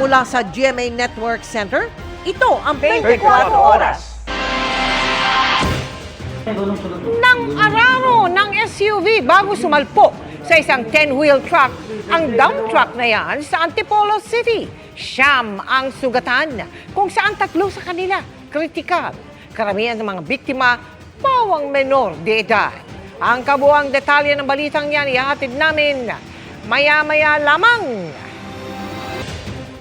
mula sa GMA Network Center, ito ang 24 Oras. Nang araro ng SUV bago sumalpo sa isang 10-wheel truck, ang dump truck na yan sa Antipolo City. Siyam ang sugatan, kung saan 3 sa kanila kritikal. Karamihan ng mga biktima, pawang menor de edad. Ang kabuang detalye ng balitang yan ihahatid namin maya-maya lamang.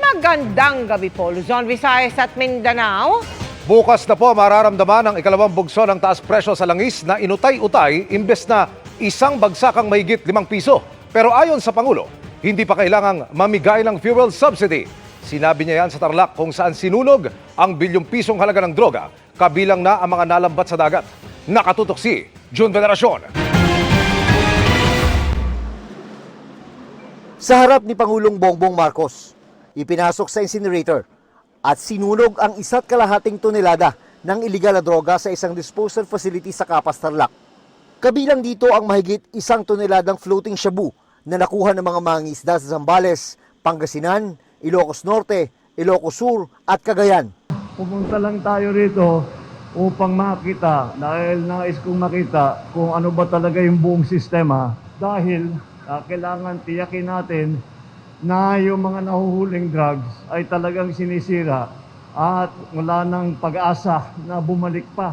Magandang gabi po, Luzon, Visayas at Mindanao. Bukas na po mararamdaman ang ikalawang bugso ng taas presyo sa langis na inutay-utay imbes na isang bagsakang mahigit 5 piso. Pero ayon sa Pangulo, hindi pa kailangang mamigay ng fuel subsidy. Sinabi niya yan sa Tarlac kung saan sinunog ang bilyong pisong halaga ng droga, kabilang na ang mga nalambat sa dagat. Nakatutok si June Veneracion. Sa harap ni Pangulong Bongbong Marcos, ipinasok sa incinerator at sinunog ang 1.5 tonelada ng iligal na droga sa isang disposal facility sa Capas, Tarlac. Kabilang dito ang mahigit 1 toneladang floating shabu na nakuha ng mga mangingisda sa Zambales, Pangasinan, Ilocos Norte, Ilocos Sur at Cagayan. Pumunta lang tayo rito upang makita, dahil nais kong makita kung ano ba talaga yung buong sistema, dahil kailangan tiyakin natin na yung mga nahuhuling drugs ay talagang sinisira at wala nang pag-asa na bumalik pa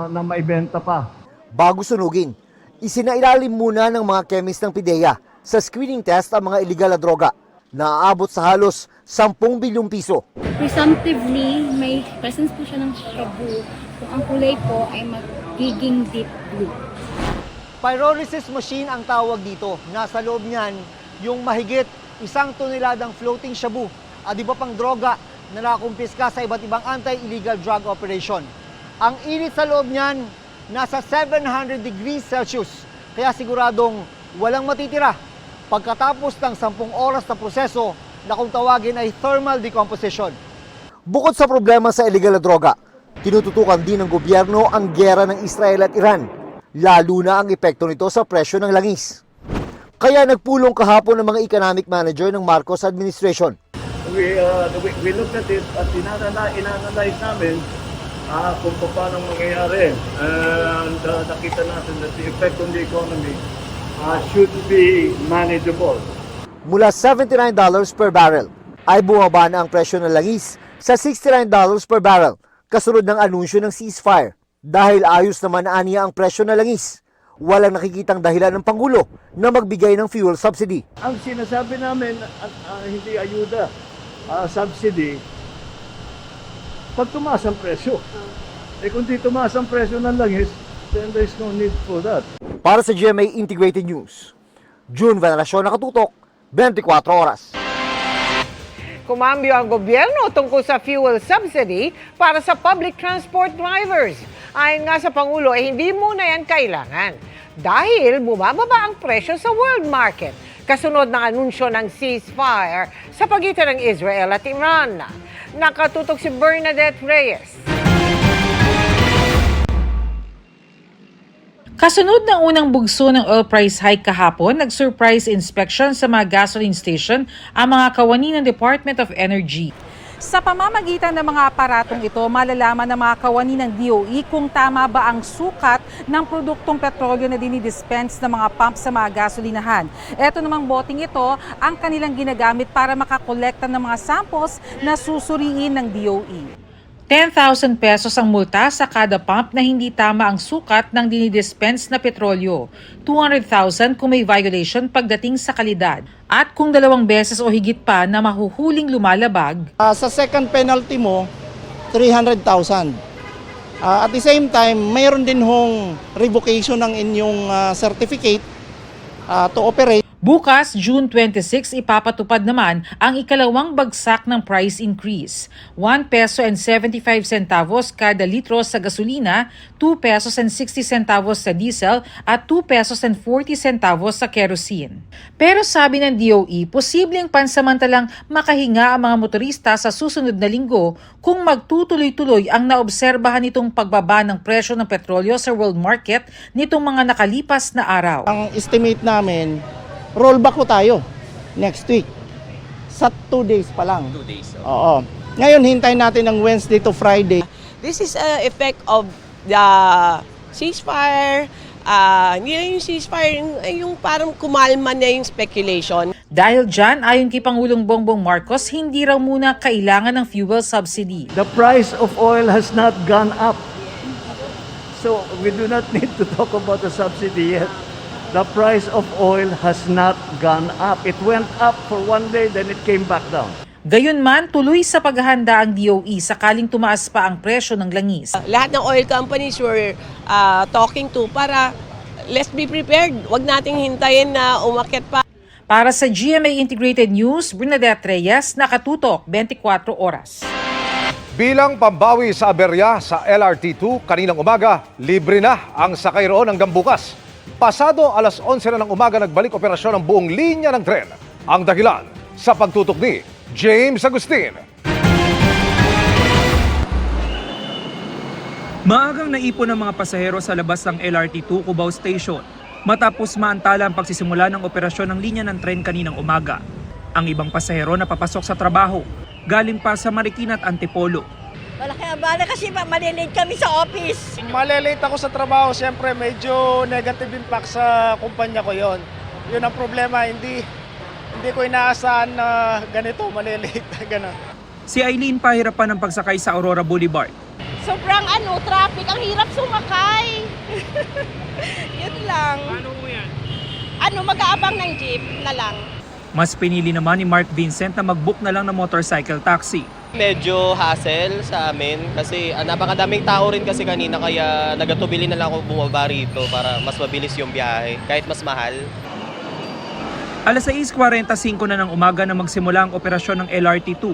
na maibenta pa. Bago sunugin, isinailalim muna ng mga chemist ng PIDEA sa screening test ang mga iligal na droga na aabot sa halos 10 bilyong piso. Presumptively, may presence po siya ng shabu kung ang kulay po ay magiging deep blue. Pyrolysis machine ang tawag dito. Nasa loob niyan yung mahigit 1 toneladang floating shabu at iba pang droga na nakumpiska sa iba't ibang anti-illegal drug operation. Ang init sa loob niyan, nasa 700 degrees Celsius. Kaya siguradong walang matitira pagkatapos ng 10 oras na proseso na kung tawagin ay thermal decomposition. Bukod sa problema sa illegal na droga, tinututukan din ng gobyerno ang giyera ng Israel at Iran, lalo na ang epekto nito sa presyo ng langis. Kaya nagpulong kahapon ng mga economic manager ng Marcos administration. We looked at it at inanalyze namin kung paano mangyayari. And nakita natin that the effect on the economy should be manageable. Mula $79 per barrel ay bumaba na ang presyo ng langis sa $69 per barrel kasunod ng anunsyo ng ceasefire. Dahil ayos naman aniya ang presyo ng langis, walang nakikitang dahilan ng Pangulo na magbigay ng fuel subsidy. Ang sinasabi namin, hindi ayuda, subsidy, pag tumaas ang presyo. Kung di tumaas ang presyo ng langis, then there is no need for that. Para sa GMA Integrated News, June Veneracion, nakatutok, 24 Oras. Kumambyo ang gobyerno tungkol sa fuel subsidy para sa public transport drivers. Ayon nga sa Pangulo, hindi muna yan kailangan dahil bumababa ang presyo sa world market kasunod ng anunsyo ng ceasefire sa pagitan ng Israel at Iran. Nakatutok si Bernadette Reyes. Kasunod ng unang bugso ng oil price hike kahapon, nag-surprise inspection sa mga gasoline station ang mga kawani ng Department of Energy. Sa pamamagitan ng mga aparatong ito, malalaman ng mga kawani ng DOE kung tama ba ang sukat ng produktong petrolyo na dinidispense ng mga pump sa mga gasolinahan. Ito namang boting ito ang kanilang ginagamit para makakolekta ng mga samples na susuriin ng DOE. 10,000 pesos ang multa sa kada pump na hindi tama ang sukat ng dinidispense na petrolyo. 200,000 kung may violation pagdating sa kalidad. At kung 2 beses o higit pa na mahuhuling lumalabag. Sa second penalty mo, 300,000. At the same time, mayroon din hong revocation ng inyong certificate to operate. Bukas, June 26, ipapatupad naman ang ikalawang bagsak ng price increase. 1 peso and 75 centavos kada litro sa gasolina, 2 pesos and 60 centavos sa diesel at 2 pesos and 40 centavos sa kerosene. Pero sabi ng DOE, posibleng pansamantalang makahinga ang mga motorista sa susunod na linggo kung magtutuloy-tuloy ang naobserbahan nitong pagbaba ng presyo ng petrolyo sa world market nitong mga nakalipas na araw. Ang estimate namin, rollback ko tayo next week. sa 2 days pa lang. 2 days. Oo. Ngayon, hintayin natin ng Wednesday to Friday. This is an effect of the ceasefire. Hindi na yung ceasefire, yung parang kumalma na yung speculation. Dahil dyan, ayon kay Pangulong Bongbong Marcos, hindi raw muna kailangan ng fuel subsidy. The price of oil has not gone up. So we do not need to talk about the subsidy yet. The price of oil has not gone up. It went up for one day, then it came back down. Gayunman, tuloy sa paghahanda ang DOE sakaling tumaas pa ang presyo ng langis. Lahat ng oil companies we're talking to para let's be prepared. Huwag nating hintayin na umakyat pa. Para sa GMA Integrated News, Bernadette Reyes, nakatutok 24 oras. Bilang pambawi sa aberya sa LRT2 kaninang umaga, libre na ang sakay roon hanggang bukas. Pasado alas 11 na ng umaga nagbalik operasyon ang buong linya ng tren. Ang dahilan sa pagtutok ni James Agustin. Maagang naipon ang mga pasahero sa labas ng LRT2 Cubao Station matapos maantala ang pagsisimula ng operasyon ng linya ng tren kaninang umaga. Ang ibang pasahero na papasok sa trabaho, galing pa sa Marikina at Antipolo. Malaki ang bala kasi malilate kami sa office. Malilate ako sa trabaho, siyempre medyo negative impact sa kumpanya ko yon. Yun ang problema, hindi ko inaasahan na ganito, malilate, gano'n. Si Eileen pahirapan ng pagsakay sa Aurora Boulevard. Sobrang traffic, ang hirap sumakay. Yun lang. Paano mo yan? Mag-aabang ng jeep na lang. Mas pinili naman ni Mark Vincent na mag-book na lang ng motorcycle taxi. Medyo hassle sa amin kasi napakadaming tao rin kasi kanina kaya nagatubili na lang ako bumaba rito para mas mabilis yung biyahe kahit mas mahal. Alas 6:45 na ng umaga na magsimula ang operasyon ng LRT2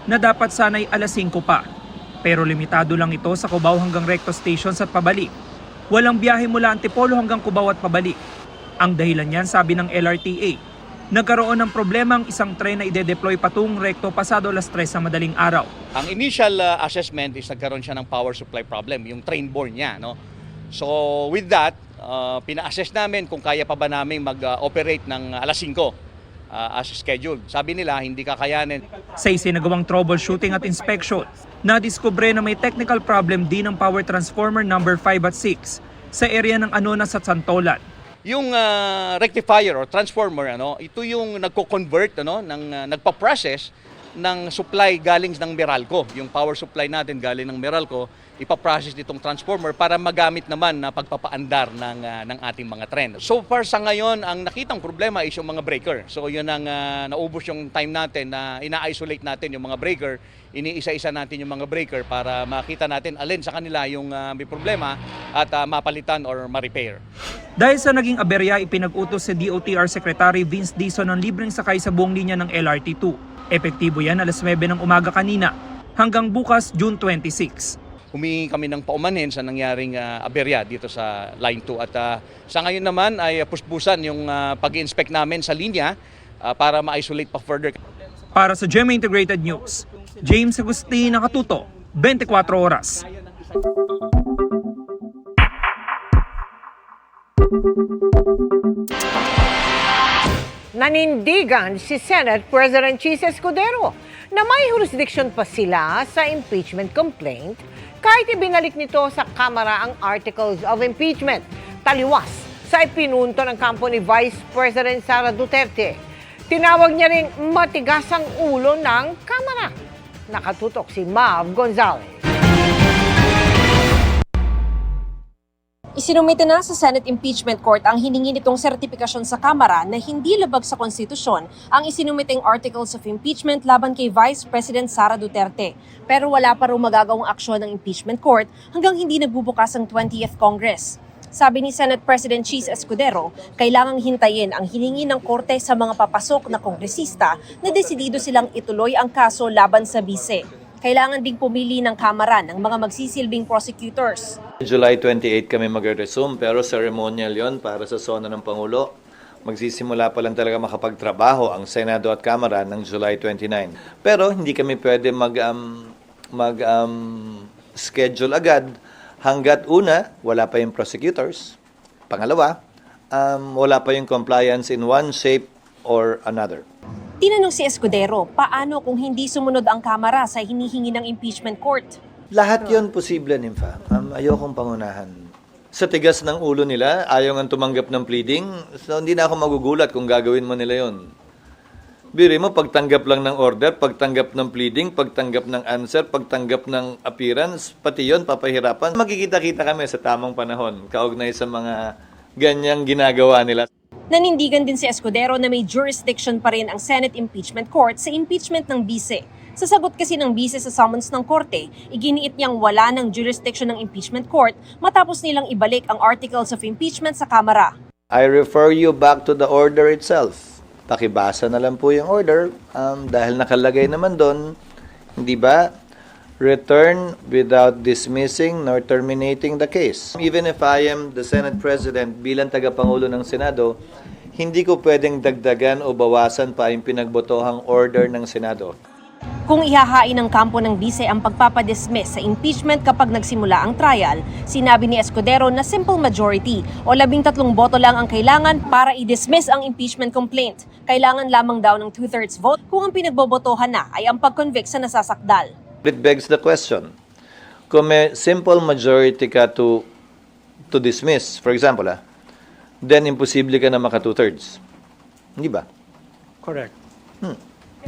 na dapat sana'y alas 5 pa. Pero limitado lang ito sa Cubao hanggang Recto Stations at pabalik. Walang biyahe mula Antipolo hanggang Cubao at pabalik. Ang dahilan niyan, sabi ng LRTA, nagkaroon ng problema ang isang tren na ide-deploy patungong Recto pasado alas 3 sa madaling araw. Ang initial assessment is nagkaroon siya ng power supply problem, yung train borne niya. No? So with that, pina-assess namin kung kaya pa ba namin mag-operate ng alas 5 as scheduled. Sabi nila, hindi kakayanin. Sa isinagawang troubleshooting at inspection, nadiskubre na may technical problem din ang power transformer number 5 at 6 sa area ng Anonas at Santolan. Yung rectifier or transformer, ito yung nagko-convert, nagpa-process ng supply galing ng Meralco. Yung power supply natin galing ng Meralco, ipaprocess itong transformer para magamit naman na pagpapaandar ng ating mga tren. So far sa ngayon, ang nakitang problema is yung mga breaker. So yun ang naubos yung time natin na ina-isolate natin yung mga breaker. Iniisa-isa natin yung mga breaker para makita natin alin sa kanila yung may problema at mapalitan or ma-repair. Dahil sa naging aberya, ipinag-utos si DOTR Secretary Vince Dizon ng libreng sakay sa buong linya ng LRT2. Epektibo yan alas 9 ng umaga kanina hanggang bukas June 26. Humingi kami ng paumanhin sa nangyaring aberya dito sa Line 2 at sa ngayon naman ay puspusan yung pag-inspect namin sa linya para ma-isolate pa further. Para sa GMA Integrated News, James Agustin, nakatuto, 24 oras. Nanindigan si Senate President Chis Escudero na may jurisdiction pa sila sa impeachment complaint kahit ibinalik nito sa Kamara ang Articles of Impeachment. Taliwas sa ipinunto ng kampo ni Vice President Sara Duterte. Tinawag niya ring matigas ang ulo ng Kamara. Nakatutok si Mav Gonzalez. Isinumite na sa Senate Impeachment Court ang hiningi nitong sertipikasyon sa Kamara na hindi labag sa konstitusyon ang isinumiteng Articles of Impeachment laban kay Vice President Sara Duterte. Pero wala pa rin magagawang aksyon ng Impeachment Court hanggang hindi nagbubukas ang 20th Congress. Sabi ni Senate President Chis Escudero, kailangang hintayin ang hiningi ng korte sa mga papasok na kongresista na desidido silang ituloy ang kaso laban sa bise. Kailangan ding pumili ng Kamara ng mga magsisilbing prosecutors. July 28 kami magre-resume pero ceremonial yon para sa sona ng Pangulo. Magsisimula pa lang talaga makapagtrabaho ang Senado at Kamara ng July 29. Pero hindi kami pwede schedule agad hanggat una, wala pa yung prosecutors. Pangalawa, wala pa yung compliance in one shape or another. Tinanong si Escudero, paano kung hindi sumunod ang Kamara sa hinihingi ng impeachment court? Lahat yon posible, Nympha. Ayokong pangunahan. Sa tigas ng ulo nila, ayaw nga tumanggap ng pleading, so hindi na ako magugulat kung gagawin mo nila yon. Biri mo, pagtanggap lang ng order, pagtanggap ng pleading, pagtanggap ng answer, pagtanggap ng appearance, pati yon papahirapan. Magkikita-kita kami sa tamang panahon, kaugnay sa mga ganyang ginagawa nila. Nanindigan din si Escudero na may jurisdiction pa rin ang Senate Impeachment Court sa impeachment ng bise. Sa sagot kasi ng bise sa summons ng korte, iginiit niyang wala ng jurisdiction ng impeachment court matapos nilang ibalik ang articles of impeachment sa Kamara. I refer you back to the order itself. Pakibasa na lang po yung order dahil nakalagay naman doon, hindi ba, return without dismissing nor terminating the case. Even if I am the Senate President bilang tagapangulo ng Senado, hindi ko pwedeng dagdagan o bawasan pa yung pinagbotohang order ng Senado. Kung ihahain ng kampo ng bise ang pagpapadismiss sa impeachment kapag nagsimula ang trial, sinabi ni Escudero na simple majority o 13 boto lang ang kailangan para i-dismiss ang impeachment complaint. Kailangan lamang daw ng 2/3 vote kung ang pinagbobotohan na ay ang pag-convict sa nasasakdal. It begs the question, kung may simple majority ka to dismiss, for example, then imposible ka na maka 2/3. Hindi ba? Correct.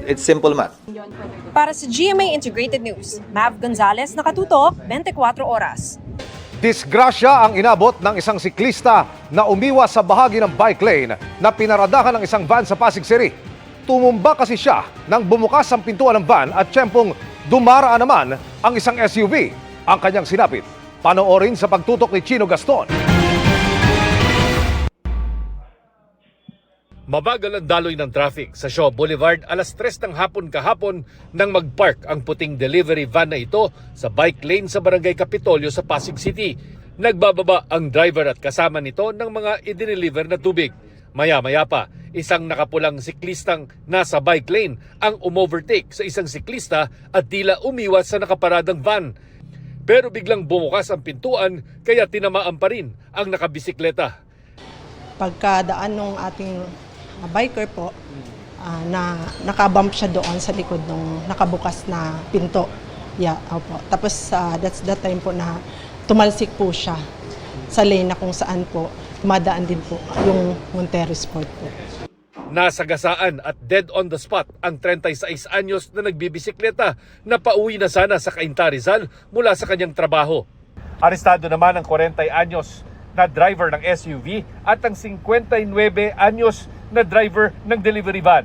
It's simple math. Para sa GMA Integrated News, Mav Gonzalez, nakatutok, 24 oras. Disgrasya ang inabot ng isang siklista na umiwas sa bahagi ng bike lane na pinaradahan ng isang van sa Pasig City. Tumumba kasi siya nang bumukas ang pintuan ng van at tiyempong dumaraan naman ang isang SUV. Ang kanyang sinapit. Panoorin sa pagtutok ni Chino Gaston. Mabagal ang daloy ng traffic sa Shaw Boulevard alas 3 ng hapon kahapon nang mag-park ang puting delivery van na ito sa bike lane sa Barangay Kapitolyo sa Pasig City. Nagbababa ang driver at kasama nito ng mga idineliver na tubig. Maya-maya pa, isang nakapulang siklistang nasa bike lane ang umovertake sa isang siklista at tila umiwas sa nakaparadang van. Pero biglang bumukas ang pintuan kaya tinamaan pa rin ang nakabisikleta. Pagkadaan ng ating biker po, na nakabump siya doon sa likod ng nakabukas na pinto. Yeah, opo. Tapos that's the time po na tumalsik po siya sa lane na kung saan po dumadaan din po yung Montero Sport po. Nasagasaan at dead on the spot ang 36 anyos na nagbibisikleta na pauwi na sana sa Cainta, Rizal mula sa kanyang trabaho. Arestado naman ang 40 anyos na driver ng SUV at ang 59 anyos na driver ng delivery van.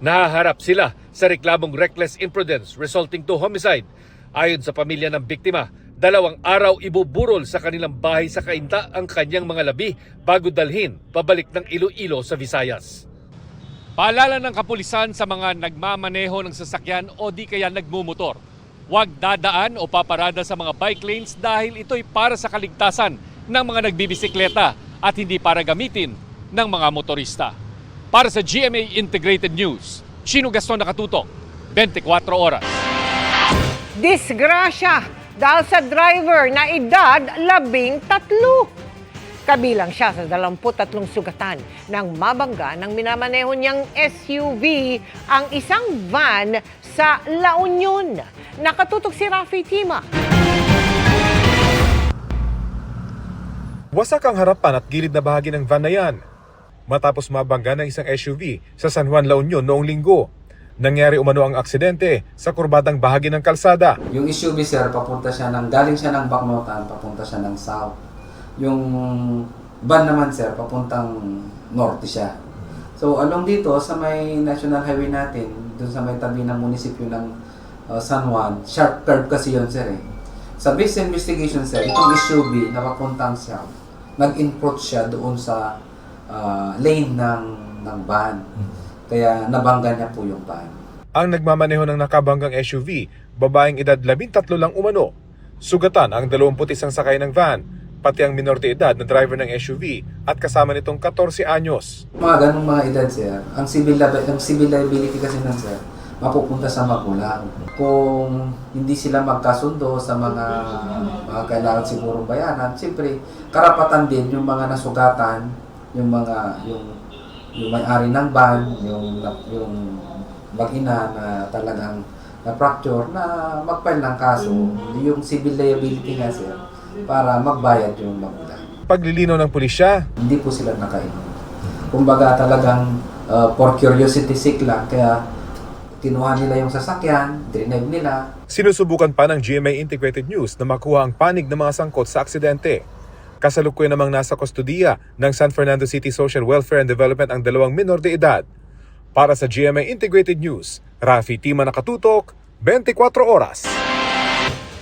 Nahaharap sila sa reklamong reckless imprudence resulting to homicide. Ayon sa pamilya ng biktima, 2 araw ibuburol sa kanilang bahay sa Cainta ang kanyang mga labi bago dalhin pabalik ng Iloilo sa Visayas. Paalala ng kapulisan sa mga nagmamaneho ng sasakyan o di kaya nagmumotor. Huwag dadaan o paparada sa mga bike lanes dahil ito'y para sa kaligtasan ng mga nagbibisikleta at hindi para gamitin ng mga motorista. Para sa GMA Integrated News, Chino Gaston, nakatutok, 24 oras. Disgrasya dahil sa driver na edad 13. Kabilang siya sa 23 sugatan nang mabangga ng minamaneho niyang SUV ang isang van sa La Union. Nakatutok si Rafi Tima. Wasak ang harapan at gilid na bahagi ng van na yan matapos mabangga ng isang SUV sa San Juan, La Union noong linggo. Nangyari umano ang aksidente sa kurbadang bahagi ng kalsada. Yung SUV sir, galing siya ng Bacnotan, papunta siya ng south. Yung van naman sir, papuntang norte siya. So along dito sa may National Highway natin, dun sa may tabi ng munisipyo ng San Juan, sharp curve kasi yun sir eh. Sa base investigation sir, itong SUV na papuntang south, nag-encroach siya doon sa lane ng van. Kaya nabangga niya po yung van. Ang nagmamaneho ng nakabanggang SUV, babaeng edad 13 lang umano. Sugatan ang 21 sakay ng van, pati ang minor de edad na driver ng SUV at kasama nitong 14 anyos. Mga ganung mga edad sir, ang civil liability kasi nun sir, mapupunta sa magulang. Kung hindi sila magkasundo sa mga kailangan sigurong bayanan, siyempre karapatan din yung mga nasugatan, yung yung may-ari ng van, yung mag-ina na talagang na-fracture na mag-file ng kaso, yung civil liability nga sir, para magbayad yung magulang. Paglilinaw ng pulisya, Hindi po sila nakainom. Kumbaga talagang for curiosity sake lang, kaya kinuha nila yung sasakyan, drinag nila. sinusubukan pa ng GMA Integrated News na makuha ang panig ng mga sangkot sa aksidente. Kasalukuyan namang nasa kustudiya ng San Fernando City Social Welfare and Development ang 2 minor de edad. Para sa GMA Integrated News, Rafi Tima nakatutok, 24 oras.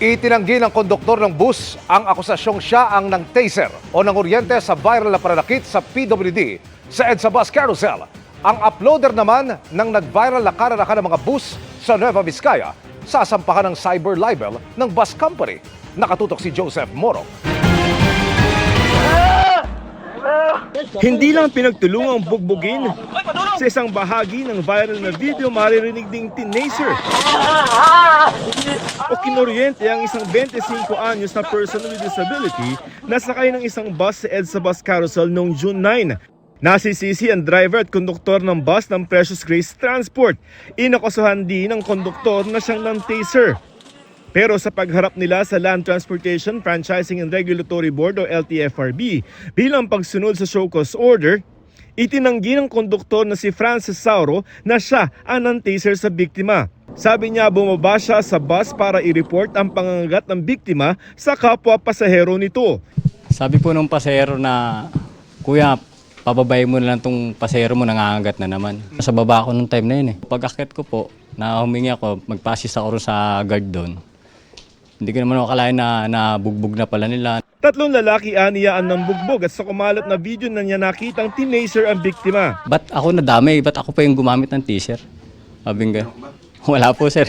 Itinanggi ng konduktor ng bus ang akusasyong siya ang nang taser o nanguryente sa viral na pananakit sa PWD sa EDSA Bus Carousel. Ang uploader naman ng nag-viral na karanakan ng mga bus sa Nueva Vizcaya sa sampahan ng cyber libel ng bus company. Nakatutok si Joseph Moro. Hindi lang pinagtulungang bugbugin. Sa isang bahagi ng viral na video, maririnig ding tinaser o kinoryente ang isang 25 anyos na person with disability na sakay ng isang bus sa EDSA Bus Carousel noong June 9. Nasisisi ang driver at konduktor ng bus ng Precious Grace Transport. Inakusahan din ng konduktor na siyang ng-taser. Pero sa pagharap nila sa Land Transportation Franchising and Regulatory Board o LTFRB bilang pagsunod sa show cause order, itinanggi ng konduktor na si Francis Sauro na siya ang ng-taser sa biktima. Sabi niya bumaba siya sa bus para i-report ang pangangagat ng biktima sa kapwa pasahero nito. Sabi po ng pasahero na, Kuya, pababayin mo na lang itong pasahero mo, nangangagat na naman. Sa baba ako nung time na yun eh. Pag-akit ko po, na humingi ako, magpasis ako sa guard doon. Hindi ko naman akalain na nabugbog na pala nila. 3 lalaki aniyaan ng bugbog at sa kumalat na video na niya nakitang tinaser ang biktima. Ba't ako nadamay? Ba't ako pa yung gumamit ng teaser? Sabi nga, wala po sir.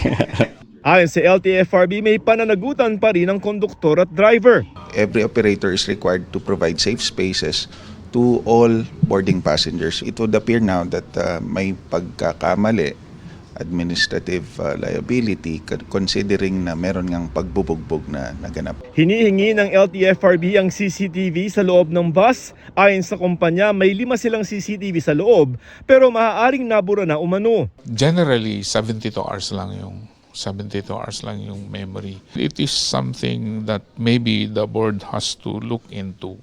Ayon sa LTFRB, may pananagutan pa rin ang konduktor at driver. Every operator is required to provide safe spaces to all boarding passengers. It would appear now that may pagkakamali, administrative liability, considering na meron ngang pagbubugbog na naganap. Hinihingi ng LTFRB ang CCTV sa loob ng bus. Ayon sa kumpanya, may 5 silang CCTV sa loob pero maaaring nabura na umano. Generally, 72 hours lang yung memory. It is something that maybe the board has to look into.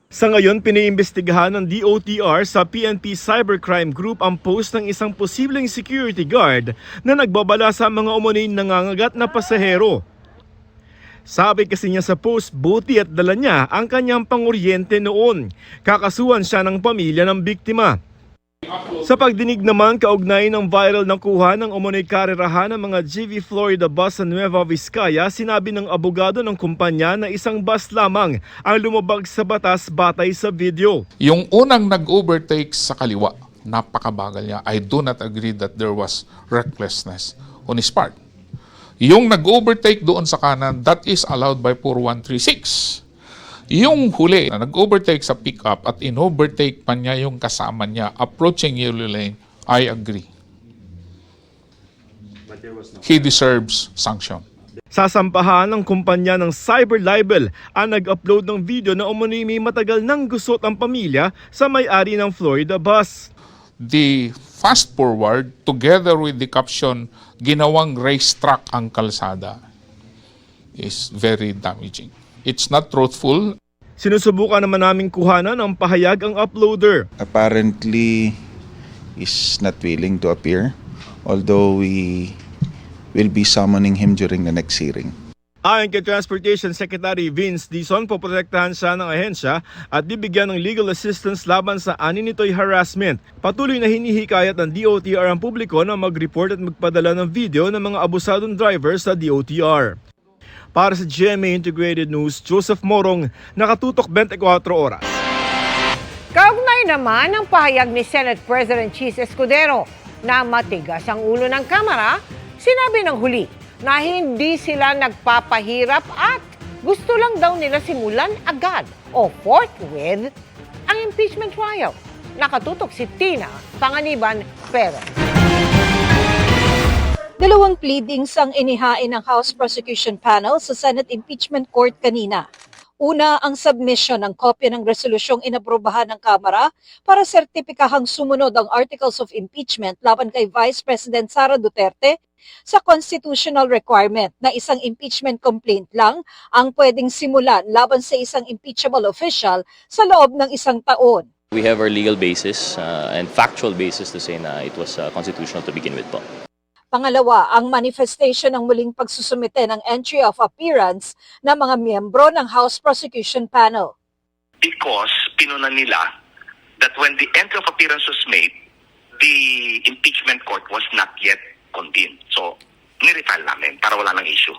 Sa ngayon, piniimbestigahan ng DOTR sa PNP Cybercrime Group ang post ng isang posibleng security guard na nagbabala sa mga umuning nangangagat na pasahero. Sabi kasi niya sa post, buti at dala niya ang kanyang panguryente noon. Kakasuhan siya ng pamilya ng biktima. Sa pagdinig naman, kaugnay ng viral na kuha ng umunoy karerahan ng mga GV Florida bus sa Nueva Vizcaya, sinabi ng abogado ng kumpanya na isang bus lamang ang lumabag sa batas batay sa video. Yung unang nag-overtake sa kaliwa, napakabagal niya. I do not agree that there was recklessness on his part. Yung nag-overtake doon sa kanan, that is allowed by 4136. Yung huli na nag-overtake sa pickup at in-overtake pa niya yung kasama niya approaching yellow lane, I agree. He deserves sanction. Sasampahan ng kumpanya ng cyber libel ang nag-upload ng video na umano'y may matagal nang gusot ang pamilya sa may-ari ng Florida bus. The fast forward together with the caption, ginawang racetrack ang kalsada, is very damaging. It's not truthful. Sinusubukan naman naming kuhanan ng pahayag ang uploader. Apparently, is not willing to appear, although we will be summoning him during the next hearing. Ayon kay Transportation Secretary Vince Dizon, poprotektahan siya ng ahensya at bibigyan ng legal assistance laban sa ani nito'y harassment. Patuloy na hinihikayat ng DOTR ang publiko na mag-report at magpadala ng video ng mga abusadong driver sa DOTR. Para sa GMA Integrated News, Joseph Morong, nakatutok 24 oras. Kaugnay naman ang pahayag ni Senate President Chis Escudero na matigas ang ulo ng Kamara, sinabi ng huli na hindi sila nagpapahirap at gusto lang daw nila simulan agad o forthwith ang impeachment trial. Nakatutok si Tina Panganiban Perez. 2 pleadings ang inihain ng House Prosecution Panel sa Senate Impeachment Court kanina. Una, ang submission ng kopya ng resolusyong inaprubahan ng Kamara para sertipikahang sumunod ang Articles of Impeachment laban kay Vice President Sara Duterte sa constitutional requirement na isang impeachment complaint lang ang pwedeng simulan laban sa isang impeachable official sa loob ng isang taon. We have our legal basis and factual basis to say na it was constitutional to begin with po. Pangalawa, ang manifestation ng muling pagsusumite ng entry of appearance ng mga miyembro ng House Prosecution Panel. Because pinunan nila that when the entry of appearance was made, the impeachment court was not yet convened. So, nirefile namin para wala ng issue.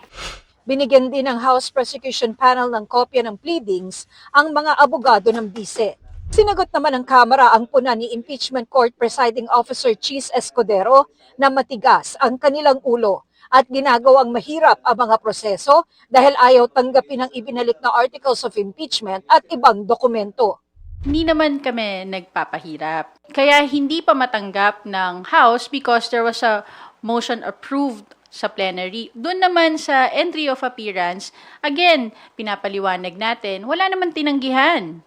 Binigyan din ng House Prosecution Panel ng kopya ng pleadings ang mga abogado ng bise. Sinagot naman ng Kamara ang puna ni Impeachment Court Presiding Officer Cheese Escudero na matigas ang kanilang ulo at ginagawang mahirap ang mga proseso dahil ayaw tanggapin ang ibinalik na Articles of Impeachment at ibang dokumento. Hindi naman kami nagpapahirap. Kaya hindi pa matanggap ng House because there was a motion approved sa plenary. Doon naman sa entry of appearance, again, pinapaliwanag natin, wala naman tinanggihan.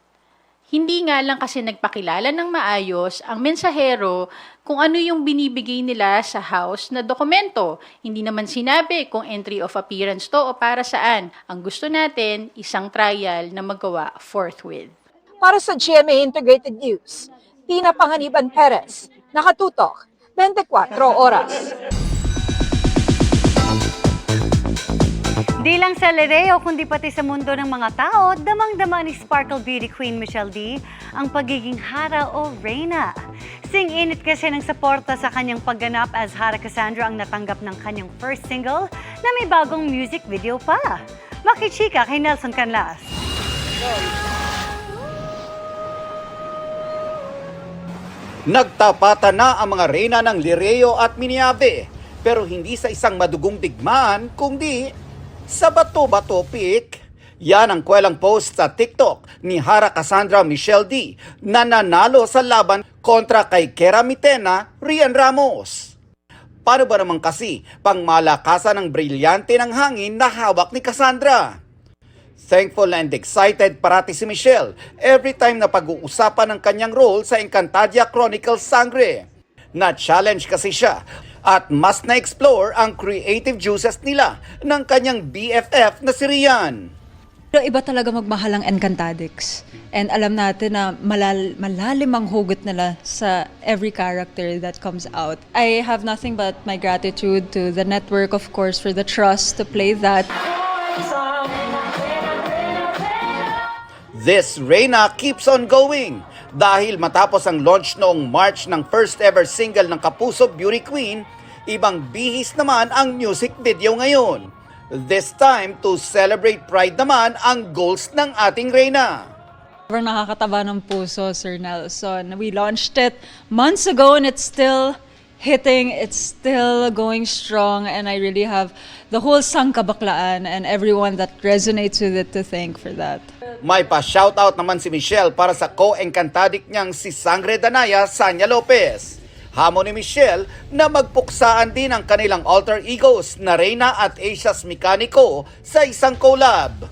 Hindi nga lang kasi nagpakilala ng maayos ang mensahero kung ano yung binibigay nila sa House na dokumento. Hindi naman sinabi kung entry of appearance to o para saan. Ang gusto natin, isang trial na magawa forthwith. Para sa GMA Integrated News, Tina Panganiban Perez, nakatutok, 24 oras. Di lang sa Lereo, kundi pati sa mundo ng mga tao, damang-dama ni Sparkle Beauty Queen Michelle D ang pagiging Hara o Reyna. Sing-init kasi ng suporta sa kanyang pagganap as Hara Cassandra ang natanggap ng kanyang first single na may bagong music video pa. Makichika kay Nelson Canlas. Nagtapatan na ang mga reyna ng Lereo at Miniabe, pero hindi sa isang madugong digmaan, kundi sa bato-bato pic. Yan ang kwelang post sa TikTok ni Hara Cassandra Michelle D na nanalo sa laban kontra kay Kera Mitena, Rian Ramos. Paano ba naman kasi pangmalakasan ng brilyante ng hangin na hawak ni Cassandra? Thankful and excited parati si Michelle every time na pag-uusapan ng kanyang role sa Encantadia Chronicles Sangre. Na-challenge kasi siya at mas na-explore ang creative juices nila ng kanyang BFF na si Rian. Pero iba talaga magmahal ang Encantadix. And alam natin na malalim ang hugot nila sa every character that comes out. I have nothing but my gratitude to the network, of course, for the trust to play that. This Reyna keeps on going dahil matapos ang launch noong March ng first ever single ng Kapuso Beauty Queen, ibang bihis naman ang music video ngayon. This time to celebrate Pride naman ang goals ng ating Reyna. Sobrang nakakataba ng puso, Sir Nelson. We launched it months ago and it's still hitting, it's still going strong, and I really have the whole Sangkabaklaan and everyone that resonates with it to thank for that. May pa-shoutout naman si Michelle para sa co-encantadik niyang si Sangre Danaya Sanya Lopez. Hamon ni Michelle na magpuksaan din ang kanilang alter egos na Reyna at Asia's Mekaniko sa isang collab.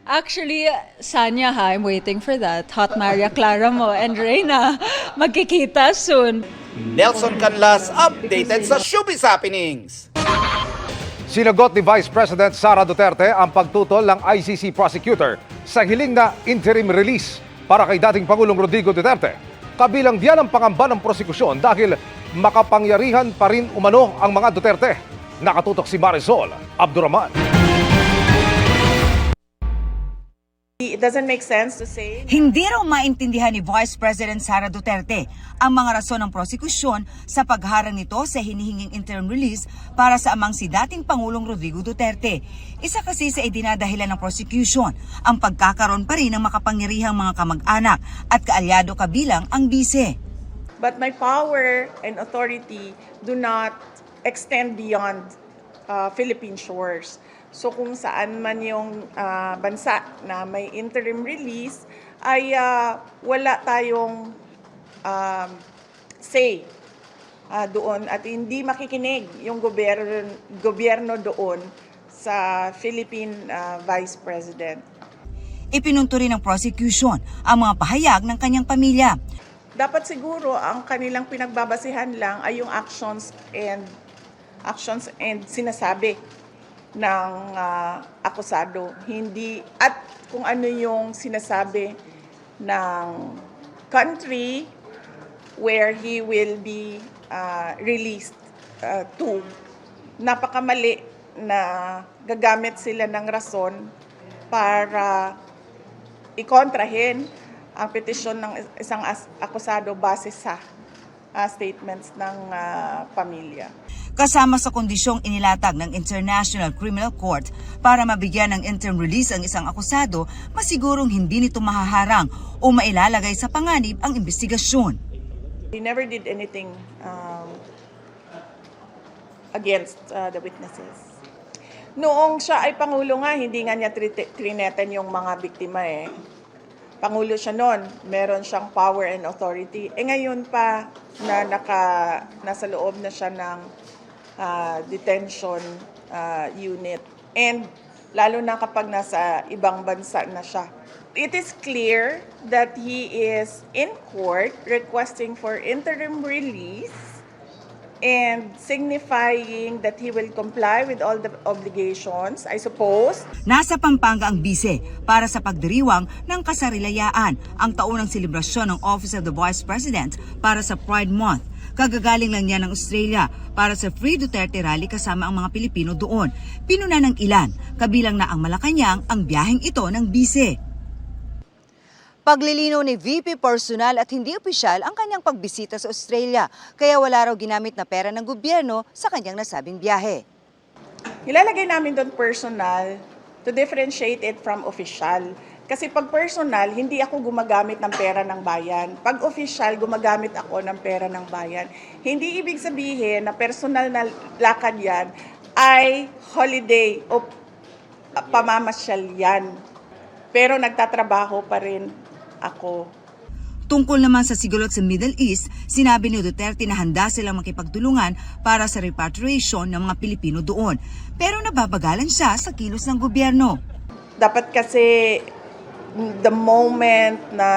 Actually, Sanya I'm waiting for that. Hot Maria Clara mo and Reyna, magkikita soon. Nelson Canlas, updated sa Showbiz Happenings. Sinagot ni Vice President Sara Duterte ang pagtutol ng ICC prosecutor sa hiling na interim release para kay dating Pangulong Rodrigo Duterte. Kabilang diyan ang pangamba ng prosekusyon dahil makapangyarihan pa rin umano ang mga Duterte. Nakatutok si Marisol Abdurrahman. It doesn't make sense to say. Hindi raw maintindihan ni Vice President Sara Duterte ang mga rason ng prosekusyon sa pagharang nito sa hinihinging interim release para sa amang si dating Pangulong Rodrigo Duterte. Isa kasi sa idinadahilan ng prosecution ang pagkakaroon pa rin ng makapangyarihang mga kamag-anak at kaalyado kabilang ang bise. But my power and authority do not extend beyond Philippine shores. So kung saan man yung bansa na may interim release ay wala tayong say doon at hindi makikinig yung gobyerno doon sa Philippine Vice President. Ipinunto rin ng prosecution ang mga pahayag ng kanyang pamilya. Dapat siguro ang kanilang pinagbabasihan lang ay yung actions and sinasabi ng akusado, hindi at kung ano yung sinasabi ng country where he will be released to. Napakamali na gagamit sila ng rason para ikontrahin ang petisyon ng isang akusado base sa statements ng pamilya. Kasama sa kondisyong inilatag ng International Criminal Court para mabigyan ng interim release ang isang akusado, masigurong hindi nito mahaharang o mailalagay sa panganib ang investigasyon. He never did anything against the witnesses. Noong siya ay Pangulo nga, hindi nga niya trineten yung mga biktima eh. Pangulo siya noon, meron siyang power and authority. Ngayon pa na nasa loob na siya ng detention unit. And lalo na kapag nasa ibang bansa na siya. It is clear that he is in court requesting for interim release and signifying that he will comply with all the obligations, I suppose. Nasa Pampanga ang bise para sa pagdiriwang ng kasarilayaan, ang taunang selebrasyon ng Office of the Vice President para sa Pride Month. Kagagaling lang niya ng Australia para sa Free Duterte Rally kasama ang mga Pilipino doon. Pinuna ng ilan, kabilang na ang Malacanang ang biyaheng ito ng bise. Paglilinaw ni VP personal at hindi opisyal ang kanyang pagbisita sa Australia, kaya wala raw ginamit na pera ng gobyerno sa kanyang nasabing biyahe. Ilalagay namin doon personal to differentiate it from official. Kasi pag personal, hindi ako gumagamit ng pera ng bayan. Pag official, gumagamit ako ng pera ng bayan. Hindi ibig sabihin na personal na lakad yan ay holiday o pamamasyal yan. Pero nagtatrabaho pa rin ako. Tungkol naman sa sigulot sa Middle East, sinabi ni Duterte na handa silang makipagtulungan para sa repatriation ng mga Pilipino doon. Pero nababagalan siya sa kilos ng gobyerno. Dapat kasi the moment na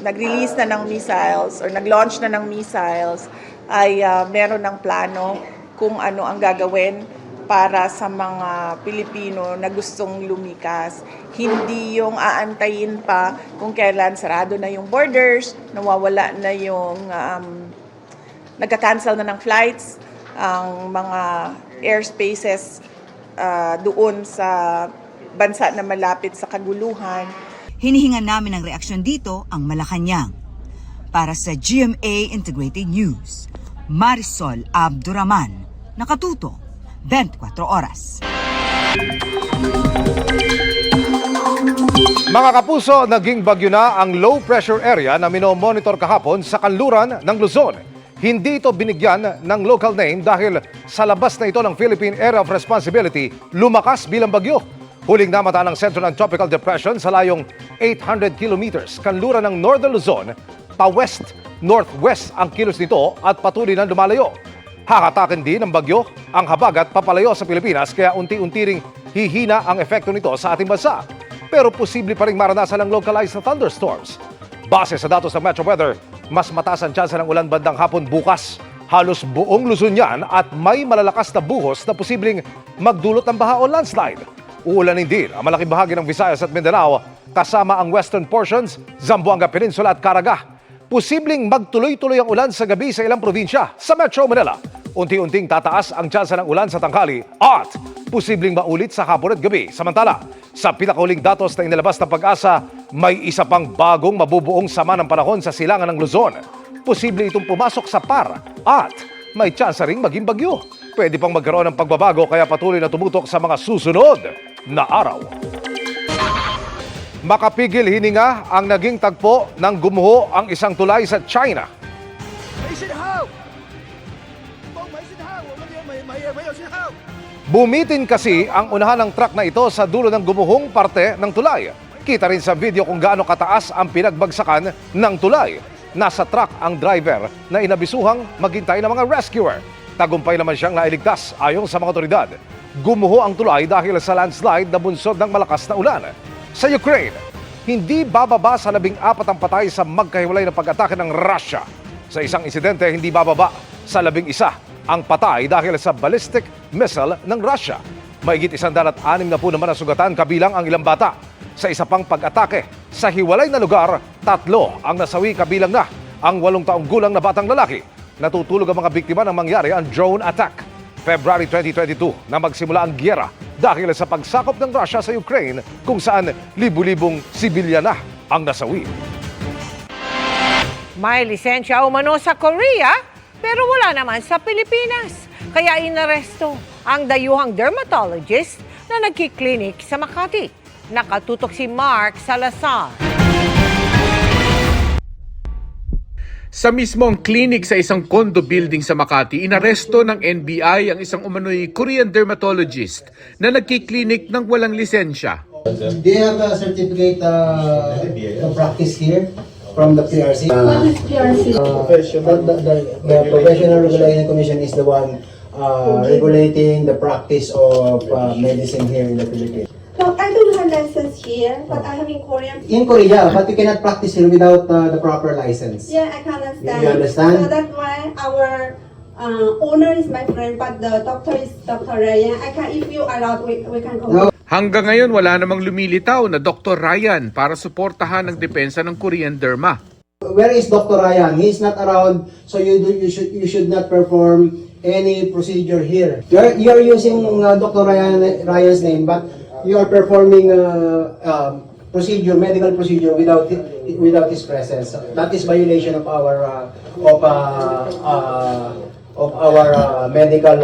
nag-release na ng missiles or nag-launch na ng missiles ay meron ng plano kung ano ang gagawin para sa mga Pilipino na gustong lumikas. Hindi yung aantayin pa kung kailan sarado na yung borders, nawawala na yung nagka-cancel na ng flights, ang mga airspaces doon sa bansa na malapit sa kaguluhan. Hinihingan namin ng reaksyon dito ang Malacanang. Para sa GMA Integrated News, Marisol Abduraman, nakatuto 24 oras. Mga kapuso, naging bagyo na ang low pressure area na minomonitor kahapon sa kanluran ng Luzon. Hindi ito binigyan ng local name dahil sa labas na ito ng Philippine Area of Responsibility, lumakas bilang bagyo. Huling namata ng sentro ng Tropical Depression sa layong 800 kilometers kanluran ng Northern Luzon, pa-west-northwest ang kilos nito at patuloy na lumalayo. Hakatakin din ng bagyo ang habagat papalayo sa Pilipinas kaya unti-unti ring hihina ang epekto nito sa ating bansa. Pero posible pa rin maranasan ng localized na thunderstorms. Base sa datos ng Metro Weather, mas mataas ang tsansa ng ulan bandang hapon bukas. Halos buong Luzon yan at may malalakas na buhos na posibleng magdulot ng baha o landslide. Uulanin din ang malaking bahagi ng Visayas at Mindanao kasama ang western portions, Zamboanga Peninsula at Caraga. Posibleng magtuloy-tuloy ang ulan sa gabi sa ilang probinsya sa Metro Manila. Unti-unting tataas ang tsansa ng ulan sa tanghali at posibleng maulit sa hapon at gabi. Samantala, sa pinakauling datos na inilabas ng Pag-asa, may isa pang bagong mabubuong sama ng panahon sa silangan ng Luzon. Posible itong pumasok sa par at may tsansa ring maging bagyo. Pwede pang magkaroon ng pagbabago kaya patuloy na tumutok sa mga susunod na araw. Makapigil hininga ang naging tagpo ng gumuho ang isang tulay sa China. Bumitin kasi ang unahan ng truck na ito sa dulo ng gumuhong parte ng tulay. Kita rin sa video kung gaano kataas ang pinagbagsakan ng tulay. Nasa truck ang driver na inabisuhang maghintay ng mga rescuer. Tagumpay naman siyang nailigtas ayon sa mga otoridad. Gumuho ang tulay dahil sa landslide na bunsod ng malakas na ulan. Sa Ukraine, hindi bababa sa 14 ang patay sa magkahiwalay na pag-atake ng Russia. Sa isang insidente, hindi bababa sa 11 ang patay dahil sa ballistic missile ng Russia. Mahigit 160 naman ang sugatan kabilang ang ilang bata. Sa isa pang pag-atake, sa hiwalay na lugar, 3 ang nasawi kabilang na ang 8 taong gulang na batang lalaki. Natutulog ang mga biktima ng mangyari ang drone attack. February 2022 na magsimula ang giyera dahil sa pagsakop ng Russia sa Ukraine kung saan libu-libong sibilyan na ang nasawi. May lisensya umano sa Korea pero wala naman sa Pilipinas. Kaya inaresto ang dayuhang dermatologist na nagkiklinik sa Makati. Nakatutok si Mark Salazar. Sa mismong clinic sa isang condo building sa Makati, inaresto ng NBI ang isang umano'y Korean dermatologist na nagkiklinik ng walang lisensya. Do you have a certificate to practice here from the PRC? What is PRC? The Professional Regulation Commission is the one regulating the practice of medicine here in the Philippines. So I don't have license here, but I have in Korea. In Korea, but you cannot practice here without the proper license. Yeah, I can understand. You understand? So that's why our owner is my friend, but the doctor is Dr. Ryan. If you allow, we can go. Hanggang ngayon, wala namang lumilitaw na Dr. Ryan para suportahan ang depensa ng Korean Derma. Where is Dr. Ryan? He is not around, so you should not perform any procedure here. You are using Dr. Ryan's name, but you are performing medical procedure without his presence. That is violation of our medical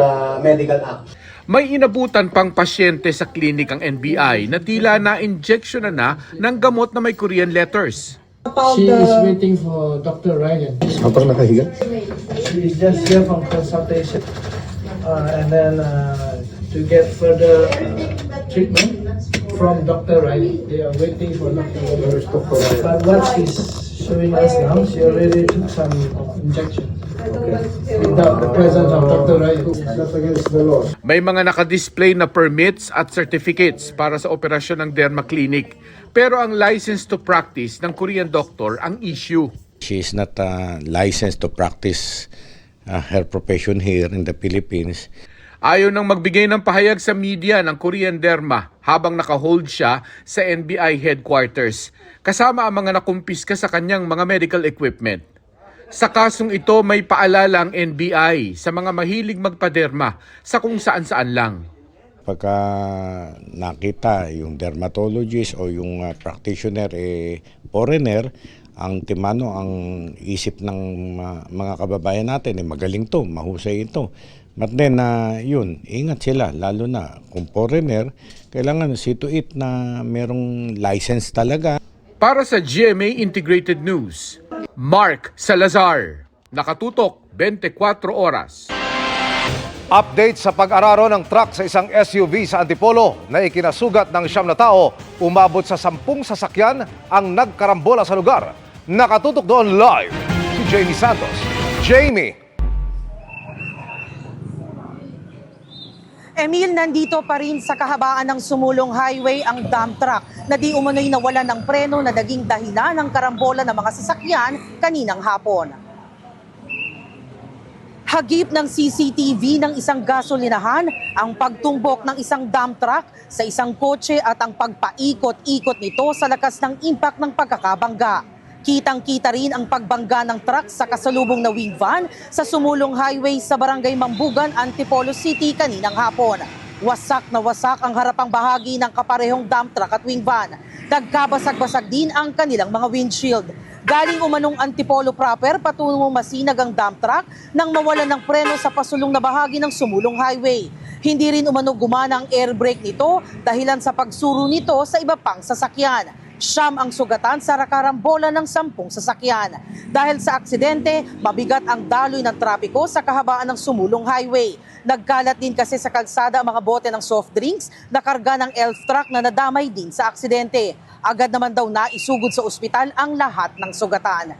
act. May inabutan pang pasyente sa klinik ang NBI na tila na-injection na ng gamot na may Korean letters. She is waiting for Dr. Ryan. Habang nakahiga? She is just here for consultation. And then to get further treatment from Dr. Ryan. They are waiting for Dr. Ryan. But what she's showing us now, she already took some injection. Without the presence of Dr. Ryan. That's against the law. May mga nakadisplay na permits at certificates para sa operasyon ng Derma Clinic. Pero ang license to practice ng Korean doctor ang issue. She is not licensed to practice her profession here in the Philippines. Ayaw nang magbigay ng pahayag sa media ng Korean Derma habang nakahold siya sa NBI headquarters, kasama ang mga nakumpiska sa kanyang mga medical equipment. Sa kasong ito, may paalala ang NBI sa mga mahilig magpaderma sa kung saan-saan lang. Pagka nakita yung dermatologist o yung practitioner foreigner, ang timano, ang isip ng mga kababayan natin, magaling to, mahusay ito. But then, yun, ingat sila, lalo na kung foreigner, kailangan see to it na merong license talaga. Para sa GMA Integrated News, Mark Salazar, nakatutok 24 oras. Update sa pag-araro ng truck sa isang SUV sa Antipolo na ikinasugat ng 9 na tao, umabot sa 10 sasakyan ang nagkarambola sa lugar. Nakatutok doon live si Jamie Santos. Jamie! Emil, nandito pa rin sa kahabaan ng Sumulong Highway ang dump truck na di umano'y nawala ng preno na naging dahilan ng karambola ng mga sasakyan kaninang hapon. Hagip ng CCTV ng isang gasolinahan ang pagtumbok ng isang dump truck sa isang kotse at ang pagpaikot-ikot nito sa lakas ng impact ng pagkakabangga. Kitang-kita rin ang pagbangga ng truck sa kasalubong na wing van sa Sumulong Highway sa Barangay Mambugan, Antipolo City kaninang hapon. Wasak na wasak ang harapang bahagi ng kaparehong dump truck at wing van. Nagkabasag-basag din ang kanilang mga windshield. Galing umanong Antipolo proper patungong Masinag ang dump truck nang mawalan ng preno sa pasulong na bahagi ng Sumulong Highway. Hindi rin umano gumana ang air brake nito dahilan sa pagsuro nito sa iba pang sasakyan. 9 ang sugatan sa karambola ng 10 sasakyan. Dahil sa aksidente, mabigat ang daloy ng trapiko sa kahabaan ng Sumulong Highway. Nagkalat din kasi sa kalsada ang mga bote ng soft drinks na karga ng elf truck na nadamay din sa aksidente. Agad naman daw naisugod sa ospital ang lahat ng sugatan.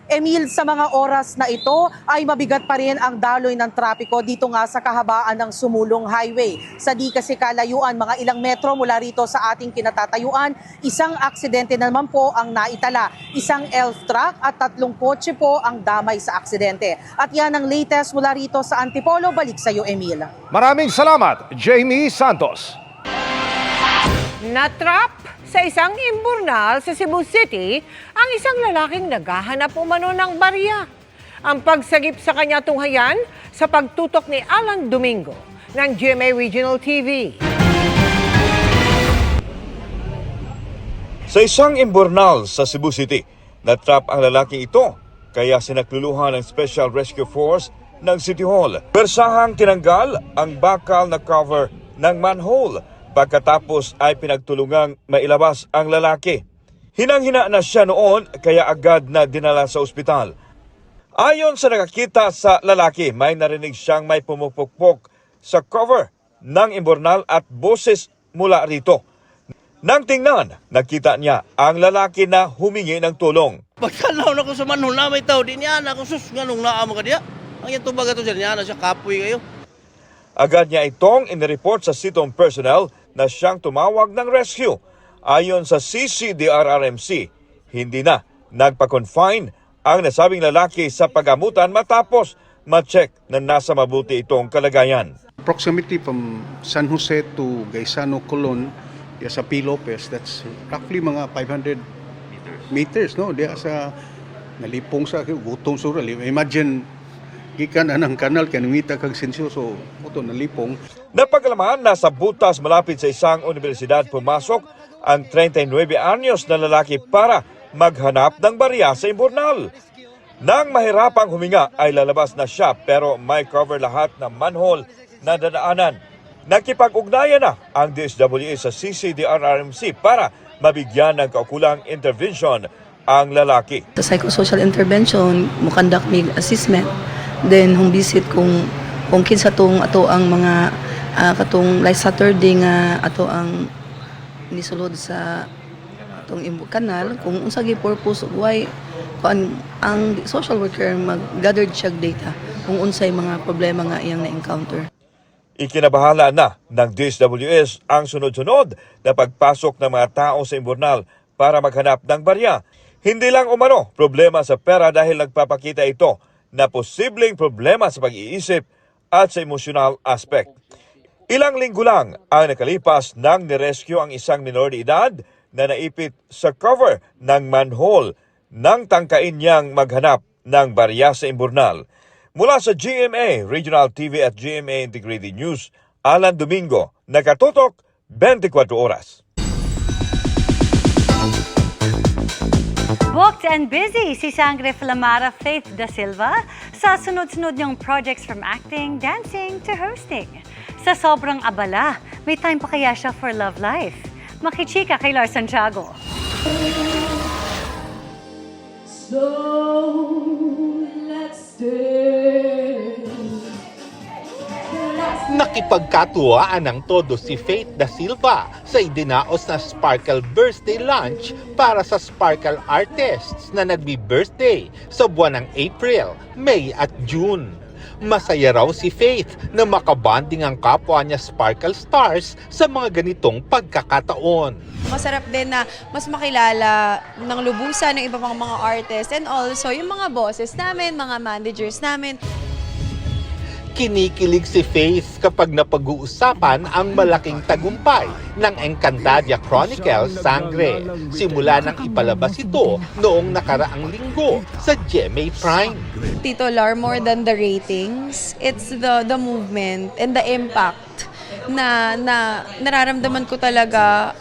Emil, sa mga oras na ito ay mabigat pa rin ang daloy ng trapiko dito nga sa kahabaan ng Sumulong Highway. Sa di kasi kalayuan, mga ilang metro mula rito sa ating kinatatayuan, isang aksidente naman po ang naitala. Isang elf truck at 3 kotse po ang damay sa aksidente. At yan ang latest mula rito sa Antipolo. Balik sa iyo, Emil. Maraming salamat, Jamie Santos. Natrap sa isang imburnal sa Cebu City ang isang lalaking naghahanap umano ng barya. Ang pagsagip sa kanya tunghayan sa pagtutok ni Alan Domingo ng GMA Regional TV. Sa isang imburnal sa Cebu City, natrap ang lalaking ito kaya sinakluluhan ng Special Rescue Force ng City Hall. Persahang tinanggal ang bakal na cover ng manhole. Pagkatapos ay pinagtulungang mailabas ang lalaki. Hinang-hina na siya noon kaya agad na dinala sa ospital. Ayon sa nakakita sa lalaki, may narinig siyang may pumupukpok sa cover ng imburnal at boses mula rito. Nang tingnan, nakita niya ang lalaki na humingi ng tulong. Pagkanaw na ko sa manhol na may tao, di niya na ako sus, ganong naamo ka diya. Ang yung tubaga to siya na siya kapoy kayo. Agad niya itong inireport sa sitong personnel na siyang tumawag ng rescue. Ayon sa CCDRRMC, hindi na nagpa-confine ang nasabing lalaki sa pagamutan matapos ma-check na nasa mabuti itong kalagayan. Proximity from San Jose to Gaisano, Colon, sa P. Lopez, that's roughly mga 500 meters, no? Diya sa nalipong sa gutong sural. Imagine, gikan anang kanal, kanumita kag sensyo, so ito nalipong. Napagalaman na sa butas malapit sa isang universidad pumasok ang 39 anyos na lalaki para maghanap ng barya sa imburnal. Nang mahirapang huminga ay lalabas na siya pero may cover lahat ng manhole na dadaanan. Nakipag-ugnayan na ang DSWD sa CCDRRMC para mabigyan ng kaukulang intervention ang lalaki. Sa psychosocial intervention, mo conduct mig assessment. Then hung visit kung kinsa tong ato ang mga katong last Saturday nga ato ang nisulod sa atong kanal kung unsa gi purpose why ang social worker mag-gather siya data kung unsay mga problema nga iyang na-encounter. Ikinabahala na ng DSWS ang sunod-sunod na pagpasok ng mga tao sa imburnal para maghanap ng barya. Hindi lang umano problema sa pera dahil nagpapakita ito na posibleng problema sa pag-iisip at sa emosyonal aspect. Ilang linggo lang ang nakalipas nang nirescue ang isang minor de edad na naipit sa cover ng manhole nang tangkain niyang maghanap ng barya sa imburnal. Mula sa GMA Regional TV at GMA Integrated News, Alan Domingo, nakatutok 24 oras. Booked and busy si Sangre Flamara Faith Da Silva sa sunod-sunod niyang projects from acting, dancing to hosting. Sa sobrang abala, may time pa kaya siya for love life? Makichika kay Lars Santiago. So let's stay. Nakipagkatuwaan ng todo si Faith Da Silva sa idinaos na Sparkle Birthday Lunch para sa Sparkle Artists na nagbi-birthday sa buwan ng April, May at June. Masaya raw si Faith na makabanding ang kapwa niya Sparkle Stars sa mga ganitong pagkakataon. Masarap din na mas makilala ng lubusan ng iba pang mga artists and also yung mga bosses namin, mga managers namin. Kinikilig si Faith kapag napag-uusapan ang malaking tagumpay ng Encantadia Chronicles Sangre. Simula nang ipalabas ito noong nakaraang linggo sa GMA Prime. Tito Lar, more than the ratings, it's the movement and the impact na nararamdaman ko talaga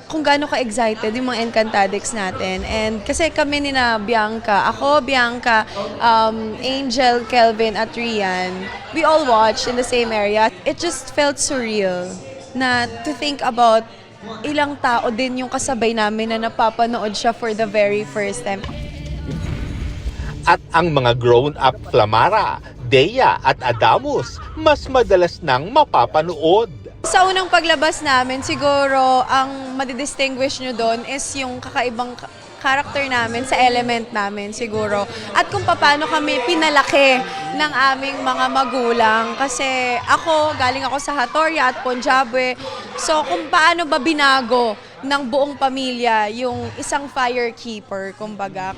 kung gaano ka-excited yung mga Encantadix natin. And kasi kami ni na Bianca, ako, Bianca, Angel, Kelvin, at Rian, we all watched in the same area. It just felt surreal na to think about ilang tao din yung kasabay namin na napapanood siya for the very first time. At ang mga grown-up Flamara, Dea at Adamus, mas madalas nang mapapanood. Sa unang paglabas namin, siguro ang madidistinguish nyo doon is yung kakaibang character namin sa element namin siguro. At kung paano kami pinalaki ng aming mga magulang. Kasi galing ako sa Hatoria at Punjabe. So kung paano ba binago ng buong pamilya yung isang firekeeper, kumbaga.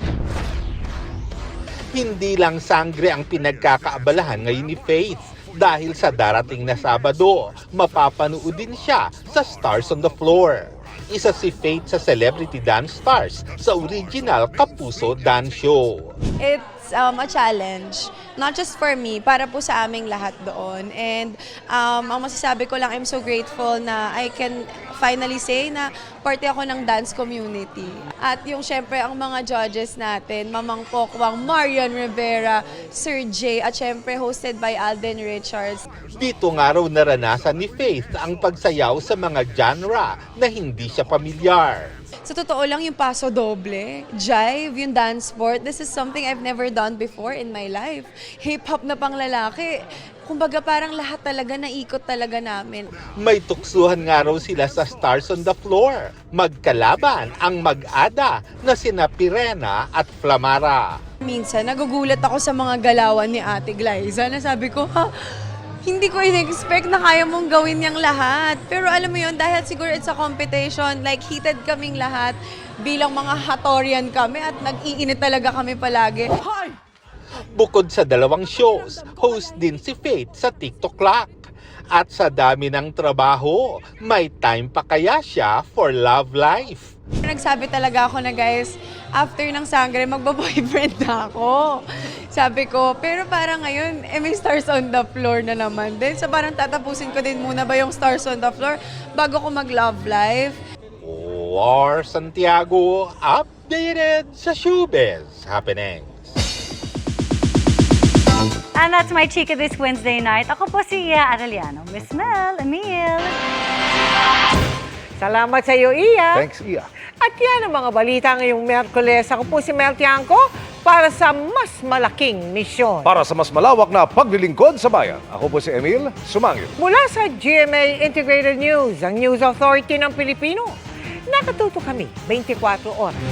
Hindi lang sangre ang pinagkakaabalahan ngayon ni Faith. Dahil sa darating na Sabado, mapapanood din siya sa Stars on the Floor. Isa si Faith sa Celebrity Dance Stars sa original Kapuso Dance Show. It's a challenge, not just for me, para po sa aming lahat doon. And ang masasabi ko lang, I'm so grateful na I can finally say na parte ako ng dance community. At yung syempre ang mga judges natin, Mamang Pokwang, Marian Rivera, Sir J, at syempre hosted by Alden Richards. Dito nga raw naranasan ni Faith ang pagsayaw sa mga genre na hindi siya pamilyar. Sa totoo lang, yung paso doble, jive, yung dance sport, this is something I've never done before in my life. Hip-hop na pang lalaki. Kumbaga parang lahat talaga naikot talaga namin. May tuksuhan nga raw sila sa Stars on the Floor. Magkalaban ang mag-ada na sina Pirena at Flamara. Minsan, nagugulat ako sa mga galawan ni Ate Glyza na sabi ko, hindi ko in-expect na kaya mong gawin yung lahat. Pero alam mo yun, dahil siguro it's a competition, like heated kaming lahat, bilang mga Hatorian kami at nag-iinit talaga kami palagi. Bukod sa dalawang shows, host din si Faith sa TikTok Clock. At sa dami ng trabaho, may time pa kaya siya for love life. Nagsabi talaga ako na guys, after ng sangre, magbo-boyfriend na ako. Sabi ko, pero parang ngayon, may Stars on the Floor na naman din. So parang tatapusin ko din muna ba yung Stars on the Floor bago ko mag-love life. War Santiago, updated sa showbiz happenings. And that's my chika this Wednesday night. Ako po si Iya Arellano. Miss Mel, Emil. Salamat sa iyo, Iya. Thanks, Iya. At yan ang mga balita ngayong Miyerkules. Ako po si Mel Tiangco para sa mas malaking misyon. Para sa mas malawak na paglilingkod sa bayan, ako po si Emil Sumangil. Mula sa GMA Integrated News, ang News Authority ng Pilipino. Nakatuto kami 24 oras.